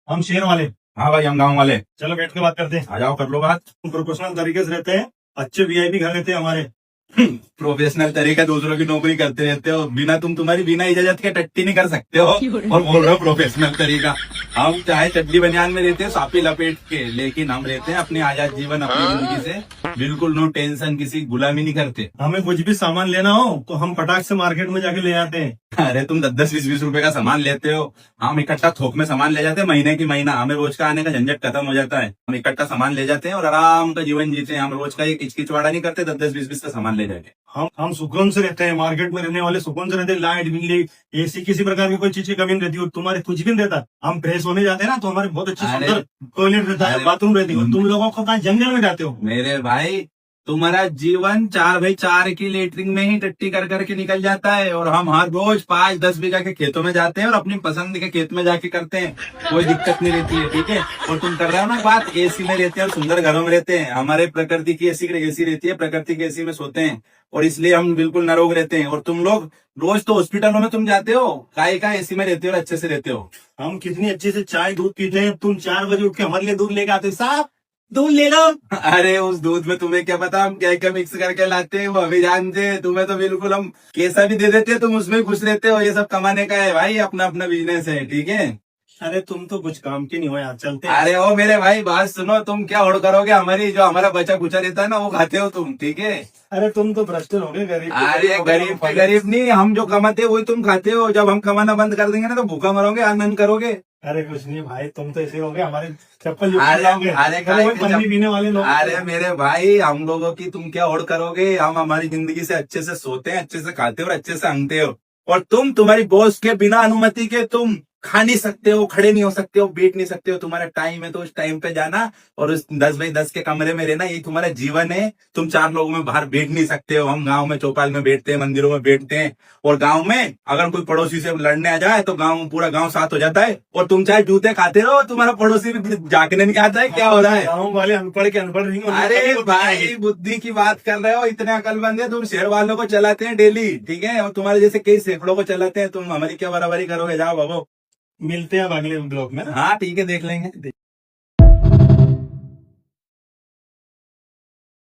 हम शहर वाले। हाँ भाई हम गाँव वाले। चलो बैठ के बात करते हैं। आ जाओ कर लो बात। प्रोफेशनल तरीके से रहते हैं, अच्छे वीआईपी घर रहते हैं हमारे। प्रोफेशनल तरीका दूसरों की नौकरी करते रहते हो, बिना तुम्हारी बिना इजाजत के टट्टी नहीं कर सकते हो और बोल रहे हो प्रोफेशनल तरीका। हम चाहे चड्डी बनियान में रहते हैं सापी लपेट के, लेकिन हम रहते हैं अपनी आजाद जीवन अपनी जिंदगी से बिल्कुल नो टेंशन, किसी की गुलामी नहीं करते। हमें कुछ भी सामान लेना हो तो हम फटाक से मार्केट में जाके ले आते हैं। अरे तुम 10-10 20-20 रुपए का सामान लेते हो, हम इकट्ठा थोक में सामान ले जाते हैं महीने की महीना, हमें रोज का आने का झंझट खत्म हो जाता है। हम इकट्ठा सामान ले जाते हैं और आराम का जीवन जीते हैं। हम रोज का एक किचकिचवाड़ा नहीं करते 10-10 20-20 का सामान ले जाके। हम सुकून से रहते हैं, मार्केट में रहने वाले सुकून से रहते हैं। लाइट बिजली एसी किसी प्रकार की कोई चीज की कमी नहीं रहती, और तुम्हारे कुछ भी नहीं रहता। हम फ्रेश होने जाते हैं ना तो हमारे बहुत अच्छे अरे, सुंदर टॉयलेट रहता है, अरे, बाथरूम रहती है। तुम लोगों को कहाँ जंगल में जाते हो। मेरे भाई तुम्हारा जीवन 4x4 की लेटरिन में ही टट्टी कर करके निकल जाता है, और हम हर रोज 5-10 बीघा के खेतों में जाते हैं और अपनी पसंद के खेत में जाके करते हैं, कोई दिक्कत नहीं रहती है। ठीक है, और तुम कर रहे हो ना बात एसी में रहते हैं और सुंदर घरों में रहते हैं। हमारे प्रकृति की एसी रहती है, प्रकृति की एसी में सोते हैं और इसलिए हम बिल्कुल नरोग रहते हैं। और तुम लोग रोज तो हॉस्पिटलों में तुम जाते हो, काय का एसी में रहते हो और अच्छे से रहते हो। हम कितनी अच्छे से चाय दूध पीते हैं, तुम 4 बजे उठ के हमारे लिए दूध लेके आते हो। साहब दूध ले लो। अरे उस दूध में तुम्हें क्या पता हम क्या क्या मिक्स करके लाते हैं, वो अभी जानते हैं। तुम्हें तो बिल्कुल हम कैसा भी दे देते हैं, तुम उसमें खुश रहते हो। ये सब कमाने का है भाई, अपना अपना बिजनेस है। ठीक है, अरे तुम तो कुछ काम की नहीं हो यार, चलते हैं। अरे ओ मेरे भाई बात सुनो, तुम क्या होड़ करोगे, हमारी जो हमारा बचा कुचा रहता है ना वो खाते हो तुम। ठीक है, अरे तुम तो भ्रष्ट हो गए, गरीब अरे गरीब पे गरीब नहीं, हम जो कमाते हैं वही तुम खाते हो। जब हम कमाना बंद कर देंगे ना तो भूखा मरोगे, आनंद करोगे। अरे कुछ नहीं भाई, तुम तो ऐसे हो गए, हमारे चप्पल अरे पानी पीने वाले लोग। अरे मेरे भाई हम लोगों की तुम क्या होड़ करोगे। हम हमारी जिंदगी से अच्छे से सोते हैं, अच्छे से खाते हो और अच्छे से अंगते हो। और तुम तुम्हारी बॉस के बिना अनुमति के तुम खा नहीं सकते हो, खड़े नहीं हो सकते हो, बैठ नहीं सकते हो। तुम्हारा टाइम है तो उस टाइम पे जाना और उस 10x10 के कमरे में रहना, यही तुम्हारा जीवन है। तुम 4 लोगों में बाहर बैठ नहीं सकते हो। हम गांव में चौपाल में बैठते हैं, मंदिरों में बैठते हैं, और गांव में अगर कोई पड़ोसी से लड़ने आ जाए तो पूरा गांव साथ हो जाता है। और तुम चाहे जूते खाते रहो, तुम्हारा पड़ोसी भी झांकने नहीं आता है क्या हो रहा है। गाँव वाले अनपढ़ के अनपढ़ नहीं होते। अरे भाई बुद्धि की बात कर रहे हो, इतने अकलमंद है तुम। शहर वालों को चलाते हैं डेली, ठीक है, और तुम्हारे जैसे कई सैकड़ों को चलाते हैं। तुम हमारी क्या बराबरी करोगे, जाओ बाबू। मिलते हैं अब अगले ब्लॉग में। हाँ ठीक है, देख लेंगे।